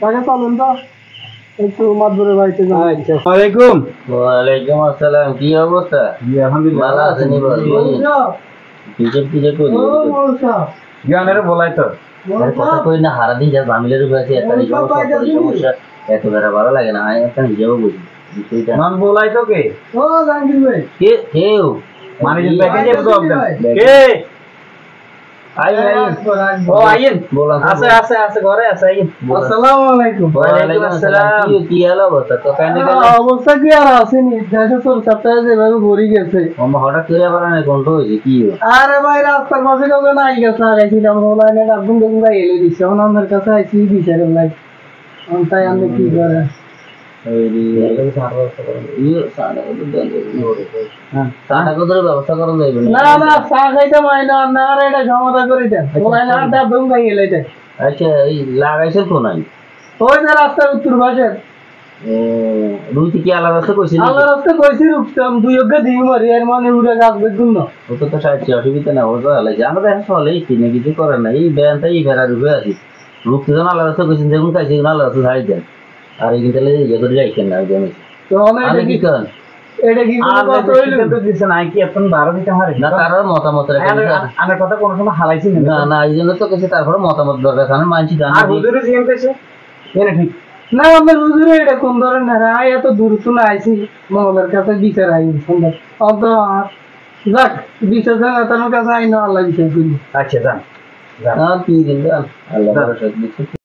তাকে চলুন তো একটু মাদুরের বাড়িতে যান। আচ্ছা, ওয়ালাইকুম। ওয়ালাইকুম আসসালাম, কি অবস্থা? জি আলহামদুলিল্লাহ। ভালো আছেন? হিসেব করি জ্ঞানের বলাই তো কথা কই না, হারা দিন যা জামিলের উপরে আছে, একটা সমস্যা এত বেড়া ভালো লাগে না। আমি একটা হিসেবে বুঝি বিষয়টা। নন বলাই তো কে ও জাহাঙ্গীর ভাই, কে কেউ মানে যে প্যাকেজে ভাই, প্রবলেম ভাই। কে আইন ও আইন বলা আছে আছে আছে ঘরে আছে আইন। আসসালামু আলাইকুম। ওয়ালাইকুম আসসালাম। কি হাল অবস্থা? তো কেন গেল? অবস্থা কি আর আসেনি, দেশে তোর সপ্তাহে যেভাবে ভরি গেছে। হঠাৎ করে আবার অনেক বন্ধ হয়েছে কি? আরে ভাই রাস্তার পাশে কাউকে নাই গেছে, আগাইছিলাম অনলাইনে ডাকুন দেখুন ভাই এলে দিচ্ছে, এখন আমার কাছে আইসি বিচারের লাই, তাই আমি কি করে ব্যবস্থা করা যাবে না না চা খাইতে মাইনা না, এটা সমাধান করে দেন অনলাইনে আর ডাকুন ভাই এলে দেয়। আচ্ছা, এই লাগাইছেন তো নাই? ওই যে রাস্তার উত্তর পাশে রুইতে কি আলাদা রাস্তা কইছেন? আল্লাহ রাস্তা কইছি রুখতাম দুই অজ্ঞা দিই মারি আর মানে উড়ে গাছ বেগুন না। ও তো সাহায্য অসুবিধা না, ওটা লাগছে আমরা এখন চলেই কিনে কিছু করেন না, এই ব্যায়ামটাই ফেরার রূপে আছি। রুখতে যখন আলাদা রাস্তা কইছেন দেখুন খাইছে আলাদা রাস্তা ছাড়ি দেন, আর এই কিন্তু ইয়ে করে যাইছেন না জানি তো আমি কি করেন এটা কি কোনো কথা হইলো? কিন্তু দিছেন আই কি এখন 12 দিতে হারে না, কারোর মতামত রাখেন আমার কথা কোনো সময় হালাইছি না না, এই জন্য তো কিছু তারপরে মতামত দরকার, কারণ মানছি জানি আর হুজুরে জিএম কইছে এনে ঠিক না আমার হুজুরে এটা কোন ধরনের আয় এত দূর তো না আইছি মহলের কাছে বিচার আই সুন্দর অত যাক বিচার জানা তার কাছে আইন আল্লাহ বিচার করি। আচ্ছা যান কি দিন আল্লাহ